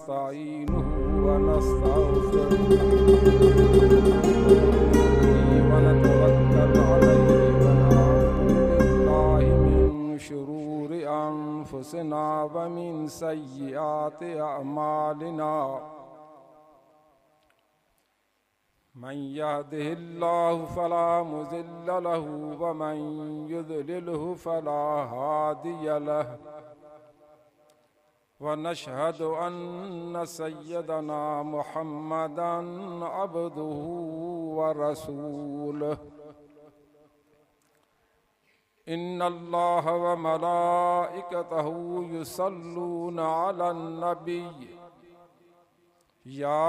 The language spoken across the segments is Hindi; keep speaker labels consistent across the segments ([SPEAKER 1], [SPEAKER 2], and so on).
[SPEAKER 1] नस्तईनुहु व नस्तगफिरुहु व नतवक्कल अलैहि व नऊज़ु बिल्लाहि मिन शुरूरि अनफुसिना व मिन सय्यिआति अअमालिना मन यहदिहिल्लाहु फला मुज़िल्ल लहु व मन युज़लिलहु फला हादिय लहु व नशहदु अन्न सय्यदना मुहम्मदन अब्दुहु व रसूलुहु इन्नल्लाह व मलाइकतहु युसल्लूना अलन नबिय्य या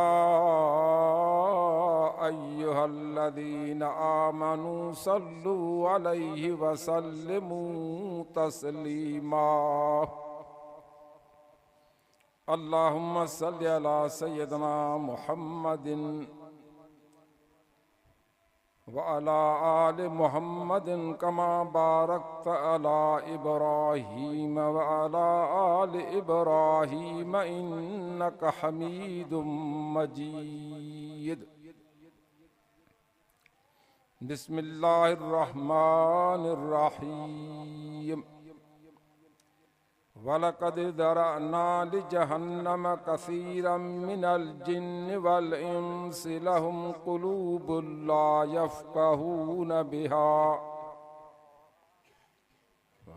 [SPEAKER 1] अय्युहल्लज़ीना आमनू सल्लू अलैहि व सल्लिमू तस्लीमा अल्लाहुम्मा सल्लि अला सय्यदना मुहम्मदिन व अला आलि मुहम्मदिन कमा बारकत अला इब्राहीम व अला आलि इब्राहीम इन्नका हमीदुम मजीद। बिस्मिल्लाहिर रहमानिर रहीम। वलक़द ज़रअना लिजहन्नम कसीरम मिनल जिन्नि वल इंसि लहुम क़ुलूबुन ला यफ़क़हून बिहा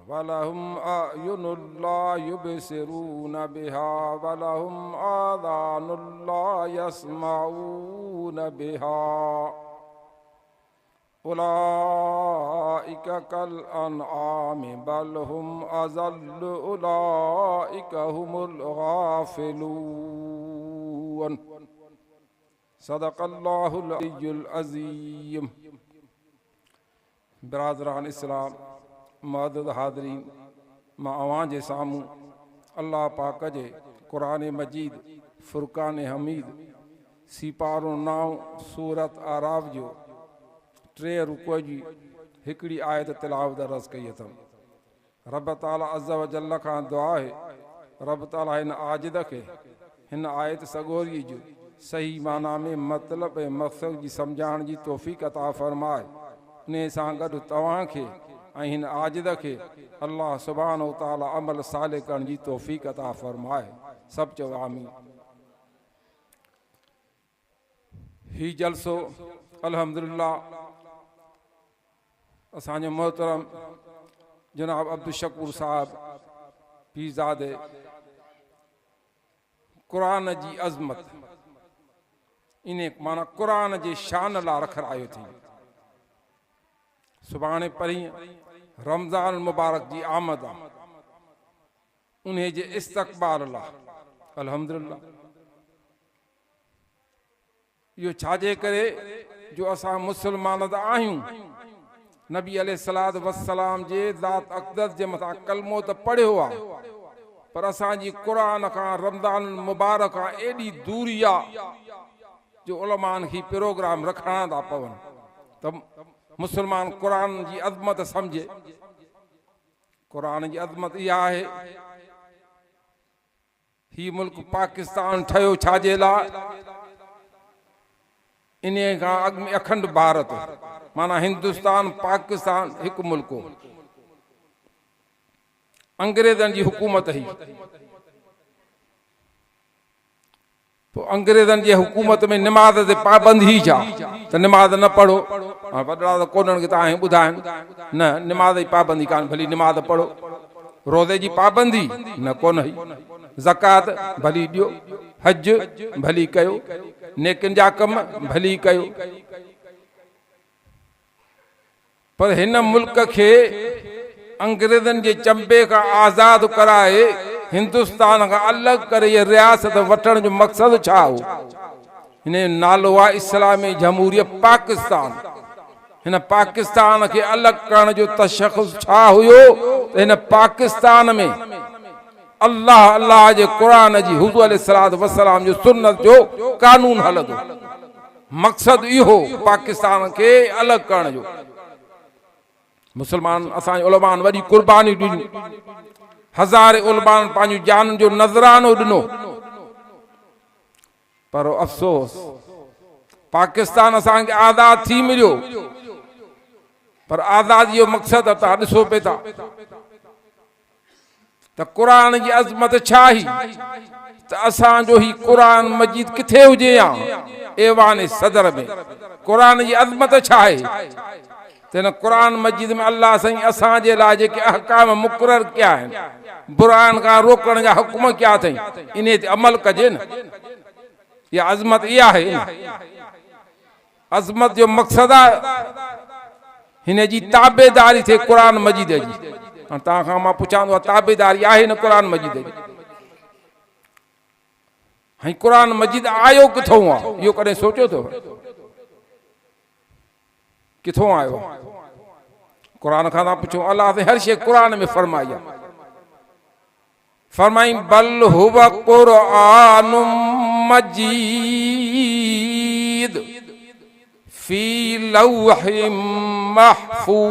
[SPEAKER 1] वलहुम अयुनुन ला युबसिरून बिहा वलहुम आज़ानुन ला यस्मऊन बिहा उलाइका कल अनआमि बल हुम अज़ल्लु उलाइका हुमुल गाफ़िलून। सदक़ल्लाहुल अलियुल अज़ीम। बिरादरान इस्लाम, मुअज़्ज़ज़ हाज़रीन, मां अवां जे साम्हूं अल्लाह पाक जे क़ुरान मजीद फ़ुरक़ान हमीद सीपारो 9 सूरत आराफ जो 3 रुको जी हिकिड़ी आयत तिलावत अर्ज़ कई अथमि। रब ताला अज़्ज़ व जल्ल खां दुआ है रब ताला हिन आजिद खे हिन आयत सगोरी जो सही माना में मतलब ऐं मक़सद जी सम्झाइण जी तौफ़ीक़ अता फ़रमाए। उन सां गॾु तव्हांखे ऐं हिन आजिद खे अल्लाह सुब्हानहु व तआला अमल साले करण जी तौफ़ीक़ अता फ़रमाए। सभु चओ आमीन। ही जलसो अल्हम्दुलिल्लाह असांजो मोहतरम जनाब अब्दुल शकूर साहब पीरज़ादे क़ुरान जी अज़मत इन माना क़ुरान जे शान लाइ रखायो थी। सुभाणे परीं रमज़ान मुबारक जी आमद आहे। उन जे इस्तक़बाल लाइ अल्हम्दुलिल्लाह इहो छाजे करे जो असां मुस्लमान त आहियूं। नबी अलैहिस्सलातु वस्सलाम जे ज़ात अक़दस जे मथां कलमो त पढ़ियो आहे, पर असांजी क़ुरान खां रमज़ान मुबारक खां एॾी दूरी आहे जो उलमान खे प्रोग्राम रखणा था पवनि त मुस्लमान क़ुरान जी अज़मत सम्झे। क़ुरान जी अज़मत इहा आहे, ही मुल्क पाकिस्तान ठहियो छाजे लाइ? इन खां अॻु में अखंड भारत माना हिंदुस्तान पाकिस्तान हिकु मुल्क हो। अंग्रेज़नि जी हुकूमत हुई। पोइ अंग्रेज़नि जे हुकूमत में निमाज़ ते पाबंदी छा त निमाज़ न पढ़ो। वॾा त कोन्हनि खे तव्हां ॿुधाइनि न निमाज़ जी पाबंदी कान, भली निमाज़ पढ़ो। रोज़े जी पाबंदी न कोन हुई। ज़कात भली ॾियो, हज भली कयो, नेकिन जा कम भली कयो। पर हिन मुल्क खे अंग्रेज़नि जे चंबे खां आज़ाद कराए हिंदुस्तान खां अलॻि करे इहा रियासत वठण जो मक़सदु छा हो? हिन नालो आहे इस्लामी जमहूरियत पाकिस्तान। हिन पाकिस्तान खे अलॻि करण जो तशख़्ख़ुस छा हुयो त हिन पाकिस्तान में अल्लाह अल्लाह जे क़ुरान जी हुज़ूर अलैहिस्सलातु वस्सलाम जो सुन्नत जो कानून हलंदो। मक़सदु इहो पाकिस्तान खे अलॻि करण जो। मुसलमान असांजे उलमान वॾी कुर्बानी ॾिनी। हज़ारे उलमान पंहिंजूं जान जो नज़रानो ॾिनो। पर अफ़सोस पाकिस्तान असांखे आज़ाद थी मिलियो, पर आज़ादी जो मक़सद तव्हां ॾिसो पे था त क़ुरान जी अज़मत छा ही त असांजो ही क़ुरान मजीद किथे हुजे या ऐवान सदर में क़ुरान जी अज़मत छा आहे त हिन क़ुरान मजीद में अल्लाह साईं असांजे लाइ जेके अहकाम मुक़रर कया आहिनि, बुराइनि खां रोकण जा हुकुम कया अथई, इन ते अमल कजे न। इहा अज़मत इहा आहे। अज़मत जो मक़सद आहे हिन जी ताबेदारी थिए क़ुरान मजीद जी। हाणे तव्हां खां मां पुछां थो, ताबेदारी आहे न क़ुरान मजीद जी? हाणे क़ुरान मजीद आयो किथों आहे, इहो कॾहिं सोचियो अथव? किथों आयो? क़ुरान खां था पुछो। अल्लाह ते हर शइ क़ुरान में फरमाई आहे। फरमाई बल हुव क़ुरानुम मजीद फी लौहिम महफूज।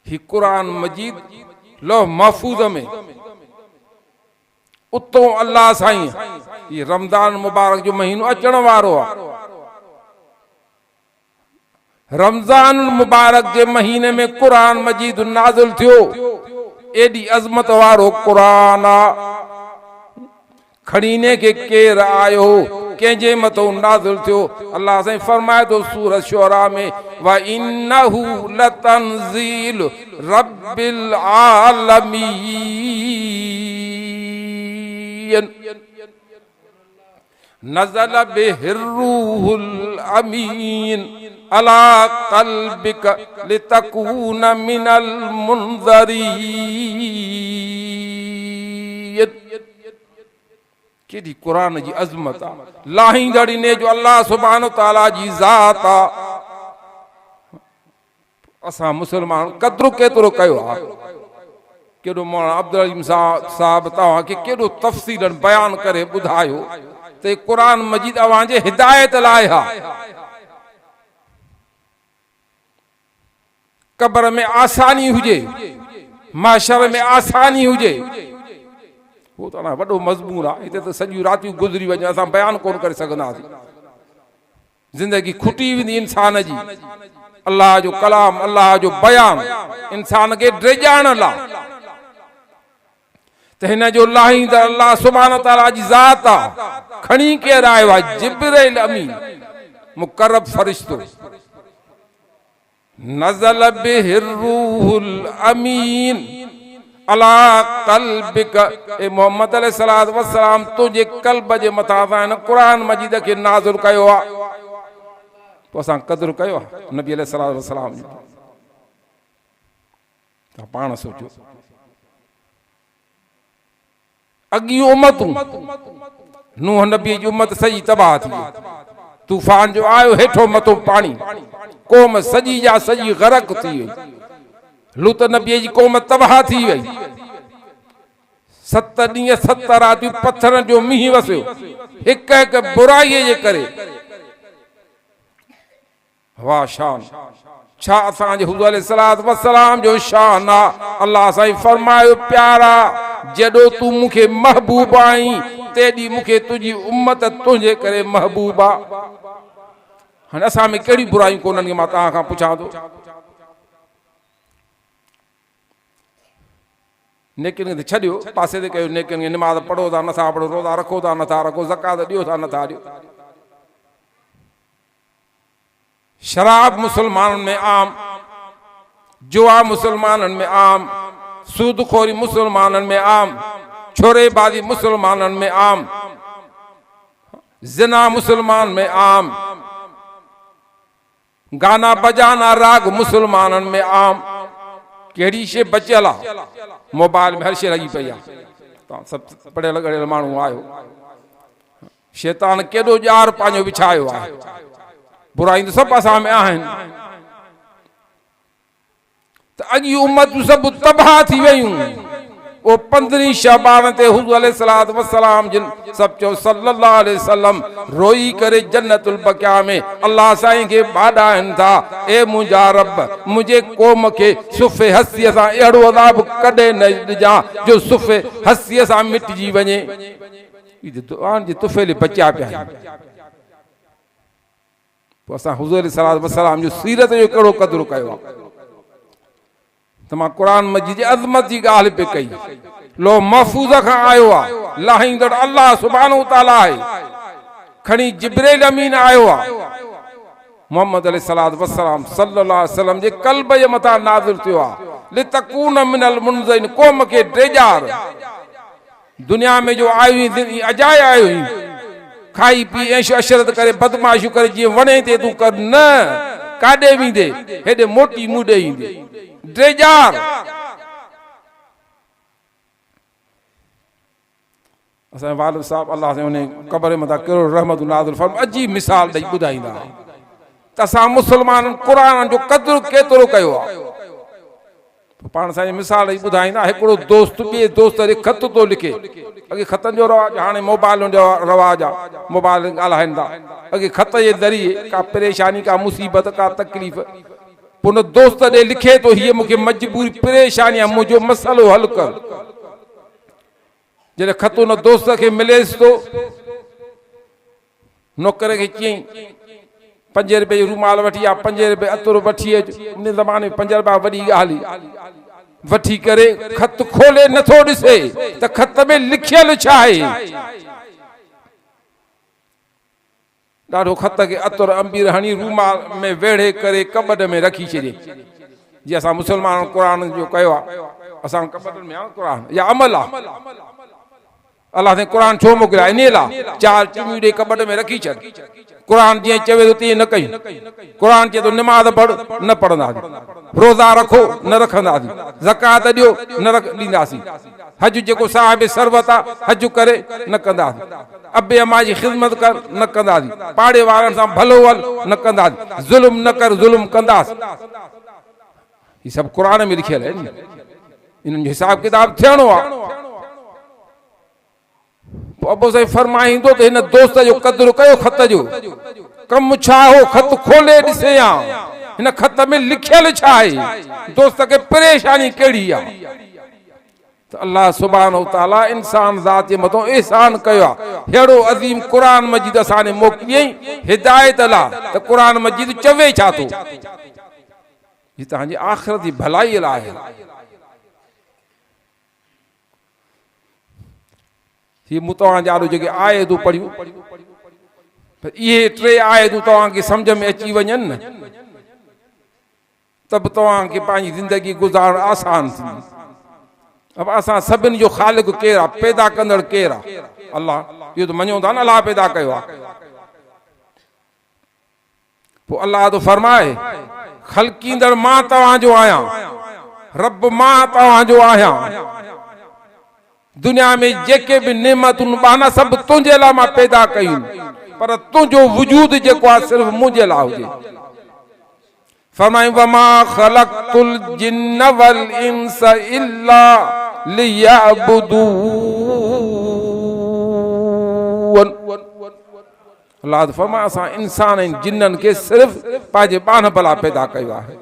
[SPEAKER 1] ही क़ुरान मजीद लौह महफूज में उतो अल्लाह साईं ये रमज़ान मुबारक जो महीनो अचण वारो आहे। रमज़ान मुबारक जे महीने में क़ुरान मजीद नाज़िल थियो। एडी अज़मत वारो क़ुरान खणीने के केर आयो, कंहिंजे मथो नाज़िल थियो? अल्लाह साईं फरमाए थो सूरत शुअरा में व इन्नहु लतंज़ील रब्बिल आलमीन नज़ल बिहिर रूहुल अमीन अला क़ल्बिक लितकून मिनल मुनज़रीन। केडी क़ुरान जी अज़मत आहे। लाहींदड़ ने जो अल्लाह सुब्हानो तआला जी ज़ात आहे। असां मुसलमान क़द्र केतिरो कयो आहे। केॾो मौलाना अब्दुल अलीम साहब तव्हांखे केॾो तफ़सीलन बयान करे ॿुधायो त क़ुरान मजीद अव्हांजे हिदायत लाइ आहे। कब्र में आसानी हुजे, माशर में आसानी हुजे, वो तो वॾो मज़मून आहे। हिते त सॼियूं रातियूं गुज़री वञे, असां बयान कोन करे सघंदासीं। ज़िंदगी खुटी वेंदी इंसान जी। अल्लाह जो कलाम, अल्लाह जो बयान इंसान खे ड्रेजाइण लाइ त हिन जो लाहींदड़ अल्लाह सुब्हानो तआला जी ज़ात आहे। खणी केरु आयो आहे? जिब्रील अमीन, मुक़र्रब फरिश्तो। नज़ल बिहिर रूहुल अमीन अला क़ल्बिक, ए मोहम्मद अलैहिस्सलातु वस्सलाम तुंहिंजे क़ल्ब जे मथां असां हिन क़ुरान मजीद खे नाज़िल कयो आहे। पोइ असां क़द्र कयो आहे नबी अलैहिस्सलातु वस्सलाम जी। तव्हां पाण सोचो। अॻियूं उम्मतूं, नूह नबी जी उम्मत सॼी तबाह थी वई। तूफ़ान जो आयो, हेठो मथो पाणी, क़ौम सॼी जा सॼी ग़रक़ थी वई। लूत नबी जी क़ौम तबाह थी वई। 7 ॾींहं 7 रातियूं पत्थरनि जो मींहुं वसियो, हिक हिक बुराईअ जे करे। वाह शान! छा असांजे हुज़ूर अलैहिस्सलातु वस्सलाम जो शान आहे। अल्लाह साईं फरमायो प्यारा, जॾो तूं मूंखे महबूब आहीं तेॾी मूंखे तुंहिंजी उम्मत तुंहिंजे करे महबूब आहे। हाणे असां में कहिड़ी बुरायूं कोन्हनि? मां तव्हां खां पुछां थो। नेकिन खे छॾियो, पासे ते कयो। नेकिन खे निमाज़ पढ़ो था नथा पढ़ो, रोज़ा रखो था नथा रखो, ज़कात ॾियो था नथा ॾियो। शराब मुसलमाननि में आम, जुआ मुसलमाननि में आम, सूदखोरी मुसलमाननि में आम, छोरेबाज़ी मुसलमाननि में आम, ज़िना मुसलमान में आम, गाना बजाना राग मुसलमाननि में आम। कहिड़ी शइ बचियल आहे? मोबाइल में हर शइ लॻी पई आहे। तव्हां सभु पढ़ियल ॻढ़ियल माण्हू आहियो। शैतान केॾो ॼार पंहिंजो विछायो आहे। बुराई त सभु असां में आहिनि। त अॼु उम्मतूं सभु तबाह थी वयूं। ओ 15 शाबान ते हुज़ूर अलैहिस्सलातु वस्सलाम जिन सब चो सल्लल्लाहु अलैहि वसल्लम रोई करे जन्नतुल बकिया में अल्लाह साईं के बाडाइन था, ए मुंहिंजा रब मुझे कौम के सुफ़े हस्तीअ सां अहिड़ो अज़ाब कॾहिं न ॾिजां जो सुफ़े हस्तीअ सां मिटिजी वञे। दुआन जे तुफ़े बचा पिया। पोइ असां हुज़ूर अलैहिस्सलातु वस्सलाम जो सीरत जो कहिड़ो क़दुरु कयो आहे। त मां क़ुरान मजीद जी अज़मत जी ॻाल्हि पे कई। लो महफूज़ खां आयो आहे, लाहींदड़ अल्लाह सुब्हानहू तआला आहे। खणी जिब्रील अमीन आयो आहे, मोहम्मद अलैहिस्सलातु वस्सलाम सल्लल्लाहु अलैहि वसल्लम जे क़ल्ब जे मथां नाज़िल थियो आहे। लितकून मिनल मुनज़िरिन, क़ौम खे ड्रेजार। दुनिया में जो आयूं अजाए आयूं, खाई पी ऐश अशरत करे बदमाशियूं करे जीअं वणे ते तूं कर, न काॾे वेंदे हेॾे मोटी मुॾे ईंदे ड्रेजार। असांजे वालिद साहब अल्लाह से उन क़बर मथां कहिड़ो रहमत नाज़िल फरमा अजीब मिसाल ॾेई ॿुधाईंदा त असां मुस्लमाननि क़ुरान जो क़दुरु केतिरो कयो आहे। पाण साईं मिसाल ॾेई ॿुधाईंदा, हिकिड़ो दोस्त ॿिए दोस्त खे ख़त थो लिखे। अॻे ख़तनि जो रवाज, हाणे मोबाइल जो रवाज आहे, मोबाइल ॻाल्हाइनि था। अॻे ख़त जे ज़रिए का परेशानी का मुसीबत का तकलीफ़ पोइ उन दोस्त ॾे लिखे थो, हीअ मूंखे मजबूरी परेशानी आहे, मुंहिंजो मसइलो हल कर। जॾहिं ख़त उन दोस्त खे मिलेसि थो, नौकर खे चयईं 5 रुपए जो रूमाल वठी आ, 5 रुपए अतरो वठी अच। उन ज़माने में 5 रुपया वॾी ॻाल्हि वठी करे ख़त खोले नथो ॾिसे त ख़त में लिखियल छा आहे। ॾाढो ख़त खे अतर अंबीर हणी रूमाल में वेढ़े करे कबड में रखी छॾे। जीअं असां मुस्लमान क़ुरान जो कयो आहे, असां कबड में आहे क़ुरान या अमल आहे। अल्लाह ने क़ुरान छो मोकिलिया, इन लाइ 4 चिमियूं ॾे कबड में रखी छॾ। क़ुरान जीअं चवे थो तीअं न कयूं। क़ुरान चए थो निमाज़ पढ़, न पढ़ंदासीं। रोज़ा रखो, न रखंदासीं। ज़कात ॾियो, न ॾींदासीं। हज जेको साहिब सरबत आहे, हज करे न कंदासीं। अबे अमा जी ख़िदमत कर, न कंदासीं। पाड़े वारनि सां भलो हल, न कंदासीं। ज़ुल्म न कर, ज़ुल्म कंदासीं। हीअ सभु क़ुरान में लिखियल आहे। इन्हनि जो हिसाब किताब थियणो आहे। अबो साईं फरमाईंदो त हिन दोस्त जो क़दुरु कयो। ख़त जो कमु छा हो, ख़त खोले ॾिसे आ, हिन ख़त में लिखियल छा आहे। दोस्त खे परेशानी कहिड़ी आहे। त अल्लाह सुब्हानहू तआला इंसान ज़ात जे मथां एहसान कयो आहे। अहिड़ो अज़ीम क़ुरान मजीद असांने मोकिलियईं हिदायत लाइ। त क़ुरान मजीद चवे छा थो, हीअ तव्हांजी आख़िरत जी भलाई लाइ आहे। हीअ मूं तव्हां जा जेके आयतूं पढ़ियूं, इहे 3 आयतूं तव्हांखे सम्झ में अची वञनि न, त बि तव्हांखे पंहिंजी ज़िंदगी गुज़ारणु आसान थींदी। अब असां सभिनी जो ख़ालिक़ केरु आहे, पैदा कंदड़ केरु आहे? अल्लाह। इहो त मञूं था न, अल्लाह पैदा कयो आहे। पोइ अल्लाह तो फरमाए, ख़ल्क़ींदड़ मां तव्हांजो आहियां, रब मां तव्हांजो आहियां। दुनिया में जेके भी नेमतूं बाना सब तुंहिंजे लाइ मां पैदा कयूं, पर तुंहिंजो वजूद जेको आहे सिर्फ़ मुंहिंजे लाइ हुजे। फरमाई वमा ख़लक़तुल जिन्न वल इंस इल्ला लियअबुदून। अल्लाह फरमाए असां इंसान ऐं जिन्ननि खे सिर्फ़ पंहिंजे बान भला पैदा कयो आहे।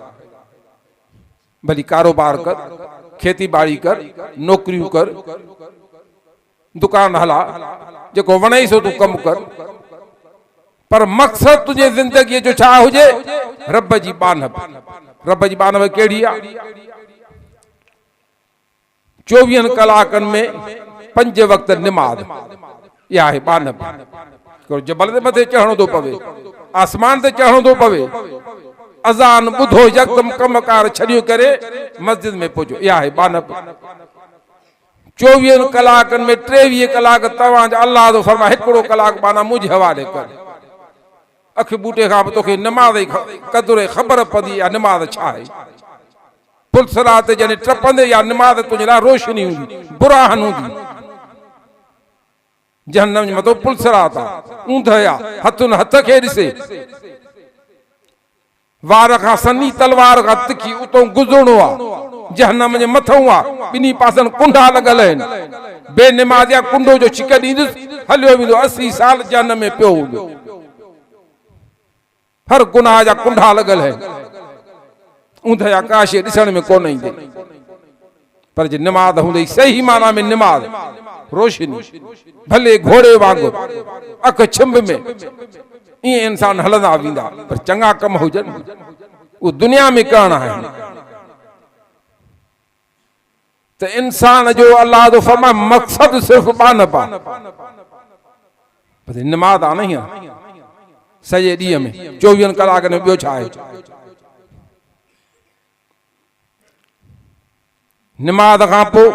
[SPEAKER 1] भली कारोबार कर, खेती बाड़ी कर, नौकरियूं कर, दुकान हला, जेको वणे सो तूं कमु कर, पर मक़सद तुंहिंजे ज़िंदगीअ जो छा हुजे? रब जी बानब। रब जी बानब कहिड़ी आहे? 24 कलाकनि में 5 वक़्त निमाज़, इहा आहे बानब। जबल ते मथे चढ़णो थो पवे, आसमान ते चढ़णो थो पवे, अज़ान ॿुधो यकदम कमकार छॾियो करे मस्जिद में पहुचो, इहा आहे बानब। 24 कलाकनि में 23 कलाक तव्हांजा अल्लाह जो फरमाए हिकिड़ो कलाक बाना मुंहिंजे हवाले कर। अख बूटे खां तोखे नमाज़ क़दुरु ख़बर पवंदी आहे नमाज़ छा आहे। पुलसरात जॾहिं टपंदे या नमाज़ तुंहिंजे लाइ रोशनी हूंदी, बुराहन हूंदी। जहन्नम जे मथां पुलसरात आहे, ऊंध आहे, हथुनि हथ खे ॾिसे, वार खां सनी तलवार खां तिखी उतां गुज़रणो आहे। जहन्नम जे मथों आ, बिनी पासन कुंडा लगल आहिनि, बेनिमाज़िया कुंडो जो छिक ॾींदुसि हलियो वेंदो, 80 साल जहन्नम में पियो हूंदो। हर गुनाह जा कुंडा लगल आहिनि, ऊंध जा काशे ॾिसण में कोन ईंदे। पर जे निमाज़ हूंदई, सही माना में निमाज़, रोशनी, भले घोड़े वांगुरु अख छिंभ में, ईअं इंसान हलंदा वेंदा। पर चङा कम हुजनि, उहो दुनिया में करणा आहिनि। तो इंसान जो अल्लाह जो फरमाए मकसद सिर्फ बान पा, पर निमाज़ आ नहीं है सॼे ॾींहं में 24 कलाकनि में, ॿियो छा आहे? निमाज़ खां पोइ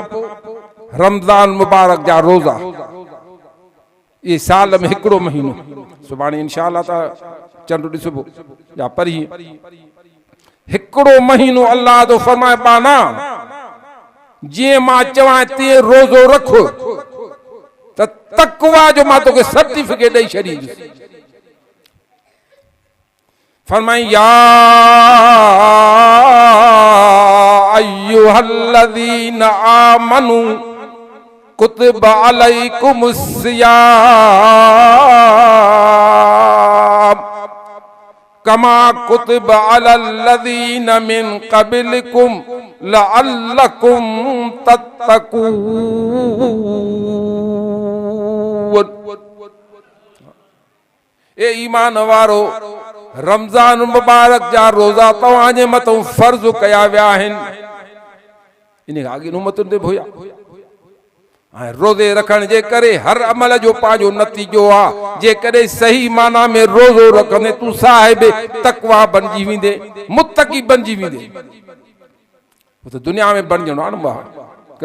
[SPEAKER 1] रमज़ान मुबारक जा रोज़ा, ये साल में हिकिड़ो महीनो, सुभाणे इंशाअल्लाह त चंड ॾिसबो या परीं, हिकिड़ो महीनो अल्लाह जो फरमाए बाना जीअं मां चवां तीअं रोज़ो रख त तक़वा जो मां तोखे सर्टिफिकेट ॾेई छॾींदुसि। फरमाई या अय्युहल्लज़ीना आमनू कुतिब अलैकुमुस्सियाम कमा कुतिब अलल्लज़ीना मिन क़ब्लिकुम लअल्लकुम तत्तकून। ए ईमान वारो, रमज़ान मुबारक जा रोज़ा तव्हांजे मथां फर्ज़ कया विया आहिनि, इन खां अॻे उम्मतुनि ते हुया। ऐं रोज़े रखण जे करे हर अमल जो पंहिंजो नतीजो आहे। जेकॾहिं सही माना में रोज़ो रखंदे तूं साहिब तक़वा बणिजी वेंदे, मुत्तकी बणिजी वेंदे। तो दुनिया में बणिजणो आहे न,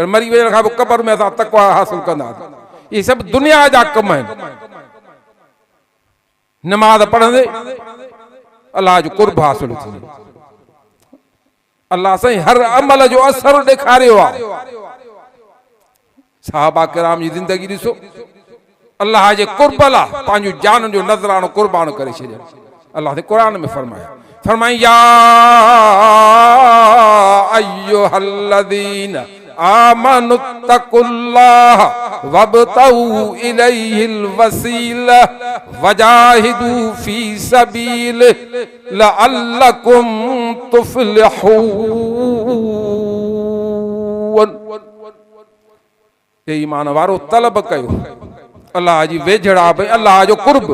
[SPEAKER 1] मरी वञण खां पोइ क़ब्र में असां तक़वा हासिल कंदासीं। इहे सभु दुनिया जा कम आहिनि। नमाज़ पढ़ंदे अल्लाह जो कुर्ब हासिल थींदो। अल्लाह साईं हर अमल जो असर ॾेखारियो आहे। सहाबा किराम जी ज़िंदगी ॾिसो, अल्लाह जे कुर्ब लाइ पंहिंजो जान जो नज़रानो कुर्बान करे छॾियो। अल्लाह ने क़ुरान में फरमाया, फरमाई या अय्युहल्लज़ीना आमनु तक़ुल्लाह वब्तगू इलैहिल वसीला वजाहिदू फी सबीलिहि लअल्लकुम तुफ्लिहून। ए ईमान वारो, तलब कयो अल्लाह जी वेझड़ा भई अल्लाह जो कुर्ब,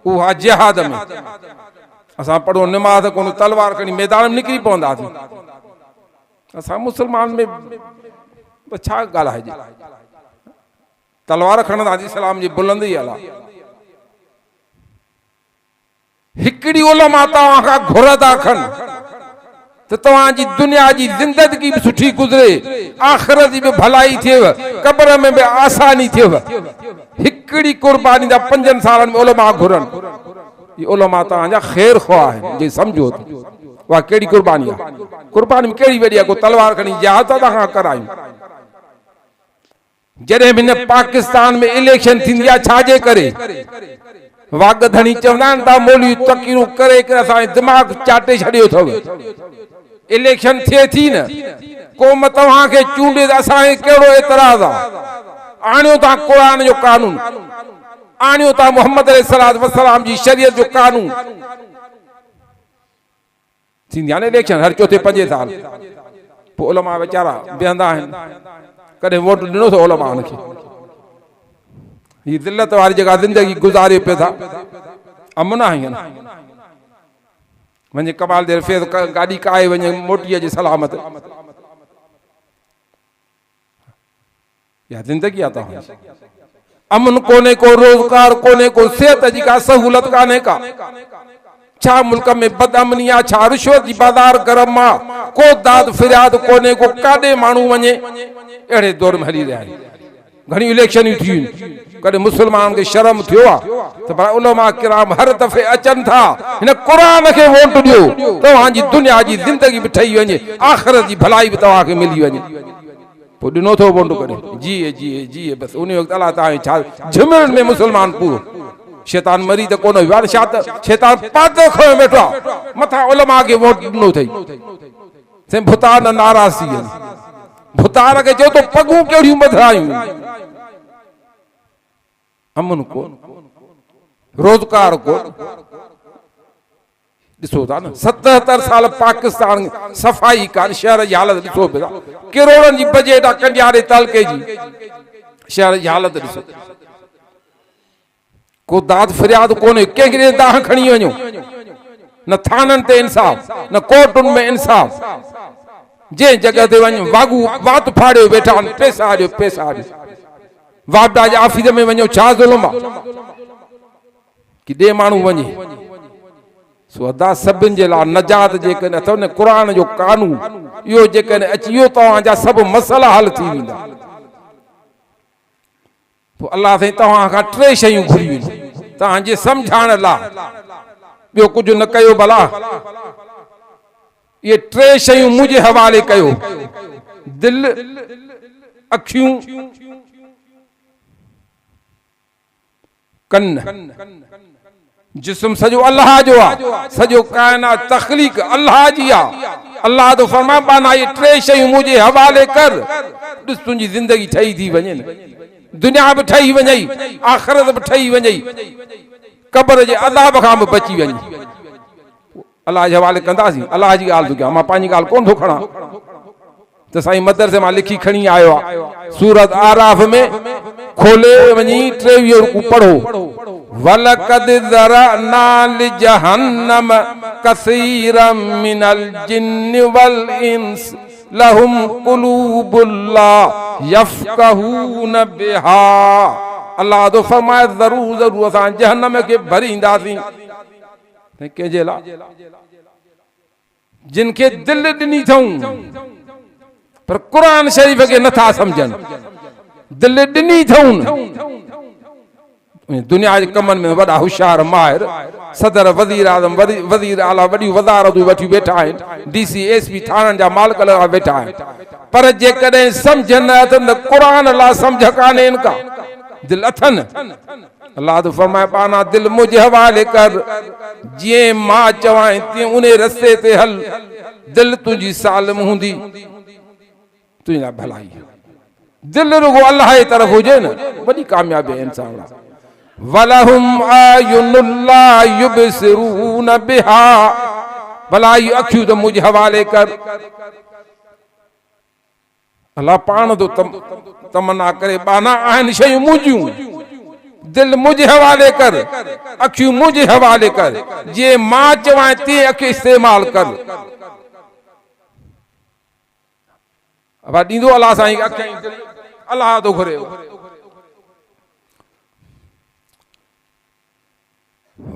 [SPEAKER 1] उहा जिहाद में। असां पढ़ो निमाज़ कोन, तलवार खणी मैदान में निकिरी पवंदासीं। असां मुसलमान में छा ॻाल्हाइजे, तलवार खणंदासीं इस्लाम जी बुलंदी अलाह। हिकिड़ी उलमा तव्हां खां घुरदा खनि त तव्हांजी दुनिया जी ज़िंदगी बि सुठी गुज़रे, आख़िरत जी बि भलाई थिएव, क़ब्र में बि आसानी थिएव। हिकिड़ी कुर्बानी जा 5 सालनि में उलमा घुरनि, ये उलमा तव्हांजा ख़ैर ख़्वाह आहिनि। जे सम्झो त उहा कहिड़ी कुर्बानी आहे, कुर्बानी में कहिड़ी वॾी आहे? को तलवार खणी जिहाद था खां करायूं। जॾहिं बि न पाकिस्तान में इलेक्शन थींदी आहे, छाजे करे? वागधणी चवंदा आहिनि था मोली तकीरूं करे करे असांजो दिमाग़ चाटे छॾियो अथव। इलेक्शन थिए थी न, क़ौम तव्हांखे चूंडे त असांखे कहिड़ो एतराज़ आहे? आणियो था क़ुरान जो कानून, आणियो था मोहम्मद अलैहिस्सलातु वस्सलाम जी शरीयत जो कानून। थींदी आहे न इलेक्शन हर चौथे 5 साल, पोइ उलमा वीचारा बीहंदा आहिनि। कॾहिं वोट ॾिनो अथव उलमाउनि खे? ही दिलत वारी जगह ज़िंदगी गुज़ारे पिया था। अमन आहे न, वञे कमाल देर फेर गाॾी काए वञे, मोटी अचे सलामत। या ज़िंदगी आहे तव्हांजी? अमन कोन्हे, को रोज़गार कोन्हे, को सेहत जी का सहूलत कान्हे का। छा मुल्क में बदअमनी आहे? छा रिश्वत जी बाज़ार गरम आहे? को दाद फिरियाद कोन्हे, को काॾे माण्हू वञे। अहिड़े दौर में हली रहिया आहिनि। घणी इलेक्शनियूं थियूं, कॾहिं मुसलमान खे शर्म थियो आहे त भाई उलमा किराम हर दफ़े अचनि था, हिन क़ुरान खे वोट ॾियो, तव्हांजी दुनिया जी ज़िंदगी बि ठही वञे, आख़िरत जी भलाई बि तव्हांखे मिली वञे। पोइ ॾिनो अथव वोट करे, जीए जीए जीए, बसि उन वक़्तु अलाह तव्हांखे छा झिमरनि में मुसलमान पूरो। शैतान मरी त कोन वियो आहे, छा त शैतान पातो खयो वेठो आहे, मथां उलमा खे वोट ॾिनो अथई। से भुतान नाराज़ थी विया। भुतान खे चयो तो पगूं कहिड़ियूं ॿधायूं, अमन को रोज़गार को। ॾिसो था न 77 साल पाकिस्तान सफ़ाई कान, शहर जी हालत ॾिसो पिया, करोड़नि जी बजट आहे कंडियारे तलके जी, शहर जी हालत ॾिसो। को दाद फरियाद कोन्हे, कंहिंखे दाह खणी वञो, न थाननि ते इंसाफ़, न कोर्टुनि में इंसाफ़। जंहिं जगह ते वञो वागू वात फाड़ियो वेठा आहिनि, पैसा ॾियो पैसा ॾियो। वापडा जे ऑफिस में वञो, छा ज़ुल्म आहे कि ॾे माण्हू वञे। सो अदा सभिनि जे लाइ नजात जेकॾहिं अथव न क़ुर जो कानून, इहो जेकॾहिं अची वियो तव्हांजा सभु मसइला हल थी वेंदा। पोइ अलाह साईं तव्हां खां 3 शयूं घुरियूं तव्हांजे सम्झाइण लाइ, ॿियो कुझु न कयो भला। ये 3 शयूं मुंहिंजे हवाले कयो, दिल, अखियूं, कन। जिस्म सॼो अल्लाह जो आहे, सॼो कायनात तख़लीक़ अल्लाह जी आहे। अल्लाह तो फरमाए बाना ये 3 शयूं मुंहिंजे हवाले कर, ॾिस तुंहिंजी ज़िंदगी ठही थी वञे न, दुनिया बि ठही वञई, आख़िरत बि ठही वञई, क़ब्र जे अज़ाब खां बि बची वञे। अल्लाह जे हवाले कंदासीं। अल्लाह जी ॻाल्हि थो कयां, मां पंहिंजी ॻाल्हि कोन थो खणां। त साईं मदरसे मां लिखी खणी आयो आहे, सूरत आराफ में खोले वञी 23 रुकू पढ़ो। वलक़द ज़रअना लिजहन्नम कसीरम मिनल जिन्न वल इंस लहुम कुलूबुन ला यफ़क़हून बिहा। अल्लाह तो फरमाए ज़रूर ज़रूर असां जहन्नम के भरींदासीं। कंहिंजे लाइ? जिन खे दिल ॾिनी अथऊं पर क़ुर शरीफ़ खे नथा सम्झनि, दिल ॾिनी अथऊं। दुनिया जे कमनि में वॾा होशियार माहिर सदर वज़ीर आज़म वज़ीर आला वॾियूं वज़ारतूं वठी वेठा आहिनि, DC SP थाणनि जा मालिक लॻा वेठा आहिनि, पर जेकॾहिं सम्झ न अथनि त क़ुर लाइ सम्झ कान्हे इनका। दिल अथनि, अल्लाह तो फरमाए पाना दिल मुंहिंजे हवाले कर, जीअं मां चवां तीअं उन रस्ते ते हल, दिल तुंहिंजी सालिम हूंदी, तुंहिंजी लाइ भलाई। दिल रुगो अल्लाह जी तरफ़ हुजे न, वॾी कामयाबी आहे इंसान लाइ। वलहुम आयुनुन ला युबसिरून बिहा, भला इहे अखियूं त मुंहिंजे हवाले कर। अल्लाह पाण तो तमन्ना करे बाना आहिनि शयूं मुंहिंजियूं, दिल मुंहिंजे हवाले कर, अखियूं मुंहिंजे हवाले कर, जीअं मां चवां तीअं अखि इस्तेमाल कर। अब ॾींदो अल्लाह साईं अखियूं, अल्लाह तो घुरे।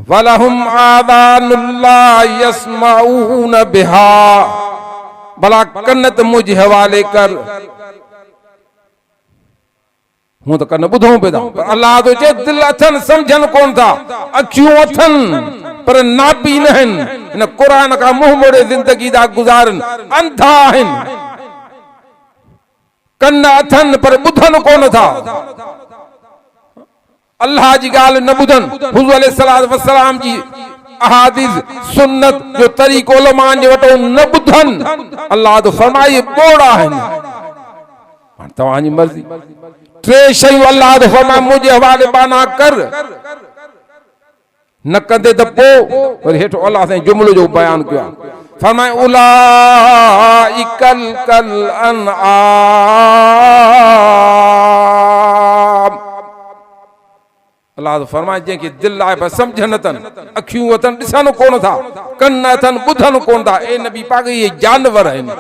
[SPEAKER 1] वलहुम आदानुन ला यस्माऊन बिहा, भला कन त मुंहिंजे हवाले कर। हूं तो कन ॿुधूं पिया, पर अल्लाह तो चए दिल अथनि सम्झनि कोन था, अखियूं अथनि पर नापी न आहिनि, हिन क़ुर खां मुंहुं मोड़े ज़िंदगी था गुज़ारनि, अंधा आहिनि। कन अथनि पर ॿुधनि कोन था, अल्लाह जी ॻाल्हि न ॿुधनि, हुज़ूर अलैहिस्सलातु वस्सलाम जी अहादीस सुन्नत जो तरीक़ो उलमा जे वटो न ॿुधनि। अल्लाह तो फरमाए ॿोड़ा आहिनि, तव्हांजी मर्ज़ी। 3 शयूं अल्लाह तो फरमाए मुंहिंजे हवाले बाना कर, न कंदे त पोइ वरी हेठो अल्लाह साईं जुमिलो जो बयान कयो आहे, फरमाए उलाइकल कल अनआम। अल्लाह तो फरमाए जंहिंखे दिल आहे पर सम्झनि अथनि, अखियूं अथनि ॾिसनि कोन था, कन अथनि ॿुधनि कोन था, ए नबी पाक इहे जानवर आहिनि।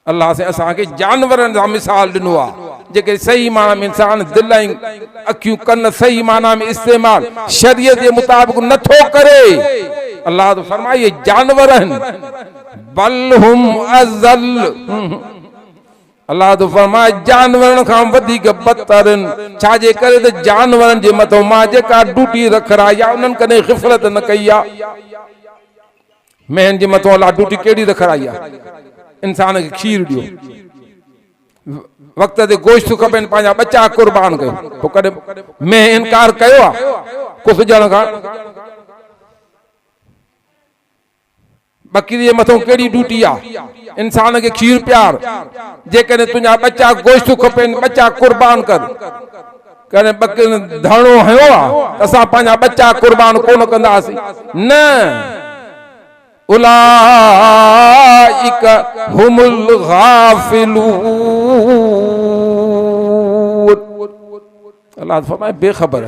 [SPEAKER 1] अल्लाह से असांखे जानवरनि जा मिसाल ॾिनो आहे, जेके सही माना में इंसान दिल ऐं अखियूं कन सही माना में इस्तेमाल शरीयत जे मुताबिक़ नथो करे। अल्लाह तो फरमाए इहे जानवर आहिनि, बल हुम अज़ल। अल्लाह तो फरमाए जानवरनि खां वधीक बदतर आहिनि। छाजे करे त जानवरनि जे मथां मां जेका ड्यूटी रखराई आहे उन्हनि कॾहिं ग़िफ़लत न कई आहे। मेहन जे मथां अल्लाह ड्यूटी कहिड़ी रखराई आहे, इंसान खे खीर ॾियो, वक़्त ते गोश्त खपेनि, पंहिंजा बच्चा कुर्बान कयो, पोइ कॾहिं मैं इनकार कयो आहे कुझु ॼण खां? बकरी मथों केड़ी ड्यूटी आ इंसान के खीर प्यार जेकने तुझा बच्चा गोश्त खपन बच्चा कुर्बान कर कने बकरी धाणो हयो आ असा पांजा बच्चा कुर्बान कोन कंदासी न उलाइक हुमुल गाफिलून अल्लाह फरमाए बेखबर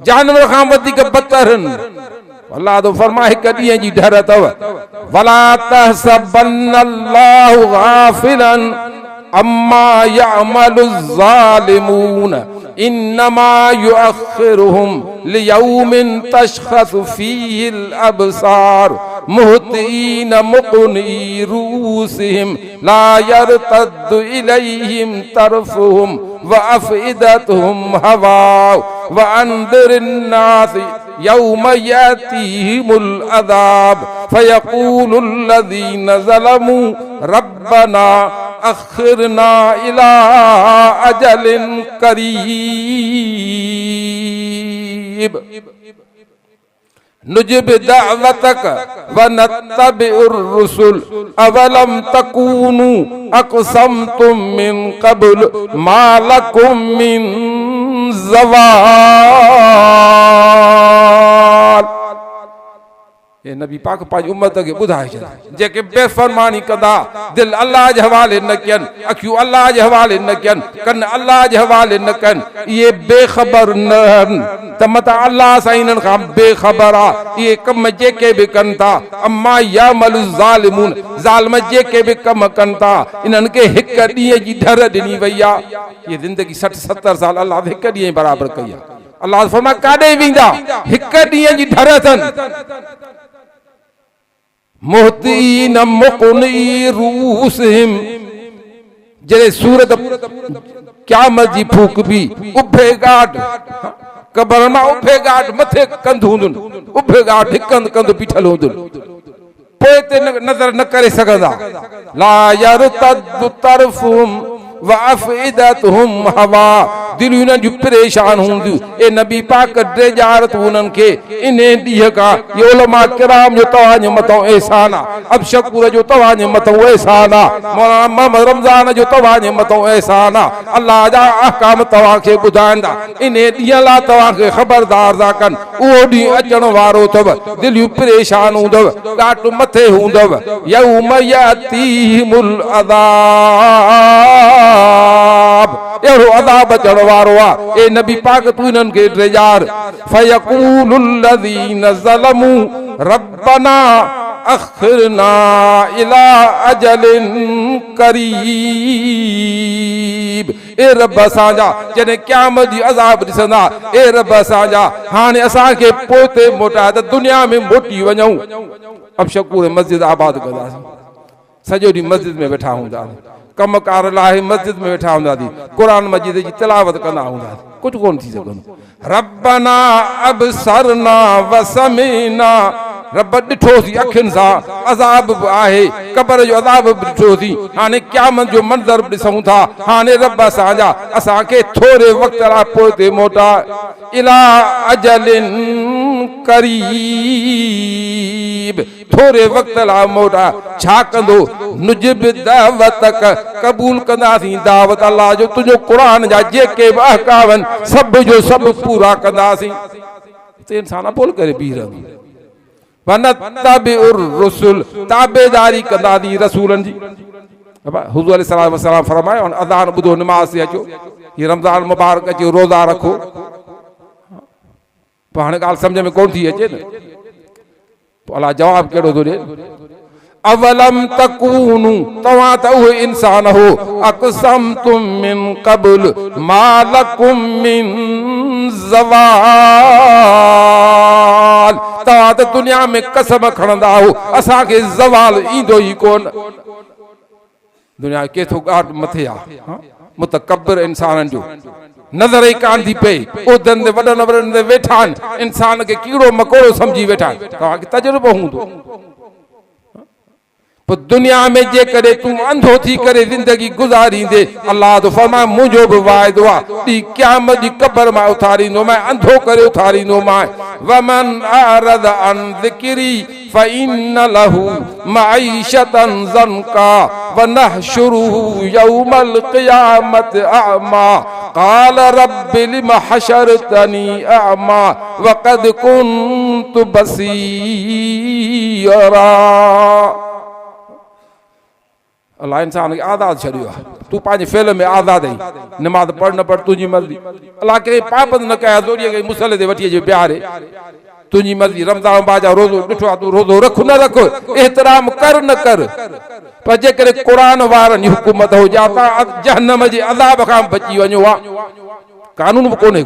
[SPEAKER 1] जानवर खां वधिक बदतर अल्लाह तो फरमाए कदी जी डर तव वला तहसबन्नल्लाहु गाफिलन अम्मा यअमलु ज़ालिमून इन्नमा युअख्खिरुहुम लियौमिन तशखसु फीहिल अबसार मुहतीन मुक़नी रूसिहिम ला यरतद्दु इलैहिम तरफुहुम व अफ़इदतुहुम हवा व अंदिरिन नास यौम यातीहिमुल अज़ाब फयक़ूलुल लज़ीना ज़लमू रब्बना अख़्खिरना इला अजलिन करीब नुजिब दावतक व नत्तबिउर रुसुल अवलम तकूनु अक़समतुम मिन क़ब्ल मा लकुम मिन ज़वाल। ये नबी पाक पांच उम्मत के बुधाए जेके बेफरमानी कंदा दिल अल्लाह जे हवाले न कन अखियूं अल्लाह जे हवाले न कन कन अल्लाह जे हवाले न कन ये बेखबर न त मता अल्लाह सां इन्हनि खां बेखबर आ ये कम जेके भी कन था अम्मा यामलु ज़ालिमून ज़ालिम जेके भी कम कन था इन्हनि के हिक ॾींहं जी डर ॾिनी वई आ ये जिंदगी 60-70 साल अल्लाह हिक ॾींहं बराबर कई आ अल्लाह फरमाए काॾे वेंदा हिक ॾींहं जी डर अथनि मुहतीन मुक़नी रूसिहिम जड़े सूरत क़यामत जी फूक भी उभे गाड कबर मां उभे गाड मथे कंध हुंदुन उभे गाड हिक कंध बीठल हुंदुन पोइ ते नज़र न करे सघंदा ला यरतद्दु तरफुहुम व अफ़इदतुहुम हवा दिलियूं न जूं परेशान हूंदियूं ए नबी पाक ड्रेजारत उन्हनि खे इन ॾींहं खां ये उलमा किराम जो तव्हांजे मथां एहसान आहे अब शकूर जो तव्हांजे मथां एहसान आहे मौलाना मोहम्मद रमज़ान जो तव्हांजे मथां एहसान आहे अल्लाह जा अहकाम तव्हांखे ॿुधाईंदा इन ॾींहं लाइ तव्हांखे ख़बरदार था कनि उहो ॾींहुं अचण वारो अथव दिलियूं परेशान हूंदव काट मथे हूंदव यौम यातीहिमुल अज़ाब एड़ो अज़ाब अचण वारो आ ए नबी पाक तू इन्हनि खे ड्रेजार फयक़ूलुल लज़ीना ज़लमू रब्बना अख़्खिरना इला अजलिन करीब ए रब असांजा जॾहिं क़यामत जी अज़ाब ॾिसंदा ए रब असांजा हाणे असांखे पोते मोटाए त दुनिया में मोटी वञूं अब शकूर मस्जिद आबाद कंदासीं सॼो ॾींहुं मस्जिद में वेठा हूंदा कमकार लाइ मस्जिद में वेठा हूंदा कुरान मजीद जी तिलावत कंदा हूंदा कुछ कोन थी सघंदो रब्बना अबसरना व समीना रब ॾिठोसीं अखियुनि सां अज़ाब बि आहे कबर जो अज़ाब बि ॾिठोसीं हाणे क़यामत जो मंज़र बि ॾिसूं था हाणे रब असांजा असांखे थोरे वक़्त लाइ पोइ ते मोटा इला अजलिन करीब थोरे वक़्त लाइ मोटा छा कंदो नुजिब दावतक क़बूल कंदासीं दावत अल्लाह जो तुंहिंजो क़ुरान जा जेके बि अहकाम आहिनि सभु जो सभु पूरा कंदासीं ते इंसान बोल करे बीह रहंदो वनत्तबिउर रुसुल ताबेदारी कंदासीं रसूलनि जी हुज़ूर अलैहि सलाम फरमायो अज़ान ॿुधो नमाज़ ते अचो ये रमज़ान मुबारक अचो रोज़ा रखो पोइ हाणे ॻाल्हि सम्झ में कोन थी अचे न पोइ अलाह जवाब कहिड़ो थो ॾिए अवलम तकूनु तव्हां त उहे इंसान हो अक़समतुम मिन क़ब्ल मा लकुम मिन ज़वाल तव्हां त दुनिया में कसम खणंदा हो असांखे ज़वाल ईंदो ई कोन दुनिया केतिरो ॻाढ मथे आहे मुतकब्बिर इंसाननि जो नज़र ई कान थी पए उहिदनि ते वॾनि वॾनि ते वेठा आहिनि इंसान खे कीड़ो मकोड़ो सम्झी वेठा आहिनि तव्हांखे तजुर्बो हूंदो तो दुनिया में जे करे तू अंधो थी करे जिंदगी गुजारी दे अल्लाह तो फरमाए मुझो भी वायदो आहे क़यामत दी कब्र में उथारींदो मैं अंधो करे उथारींदो मैं वमन आरद अन ज़िक्री फ़इन्न लहू मईशतन ज़नका वनहशुरुहु यौमल क़ियामत अअमा क़ाल रब्बि लिम हशरतनी अअमा वक़द कुन्तु बसीरा। अल्लाह इंसान के आज़ाद छड़ियो आहे तू पांच फेल में आज़ाद है नमाज पढ़ न पढ़ तुझी मर्जी अल्लाह के पाबंद न कया जोड़िए के मुसले दे वठी जे प्यारे तुझी मर्जी रमजान बाजा रोज़ो ॾिठो तू रोज़ो रख न रख एहतराम कर न कर पर जे करे कुरान वारनि जी हुकूमत हो जाता जहन्नम जे अज़ाब खां बची वञो आ कानून भी कोने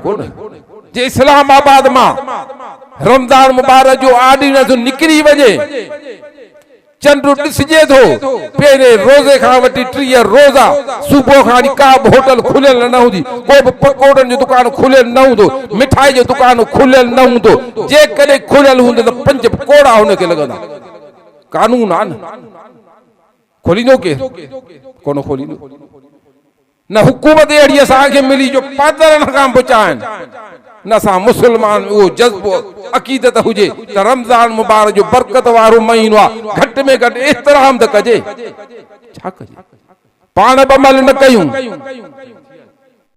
[SPEAKER 1] जे इस्लामाबाद मां रमजान मुबारक जो आर्डिनेंस निकरी वञे चंड ॾिसजे थो पहिरें रोज़े खां वठी 30 रोज़ा सुबुह खां का बि होटल खुलियल न हूंदी को बि पकोड़नि जो दुकान खुलियल न हूंदो मिठाई जो दुकान खुलियल न हूंदो जे कॾहिं खुलियल हूंदो त 5 पकोड़ा हुनखे लॻंदा कानून आहे न खोलींदो केरु कोन खोलींदो न हुकूमत अहिड़ी असांखे मिली जो पादरनि खां बचाइनि न असां मुस्लमान उहो जज़्बो अक़ीदत हुजे त रमज़ान मुबारक जो बरकत वारो महीनो आहे घटि में घटि एतिराम त कजे छा कजे पाण बमल न कयूं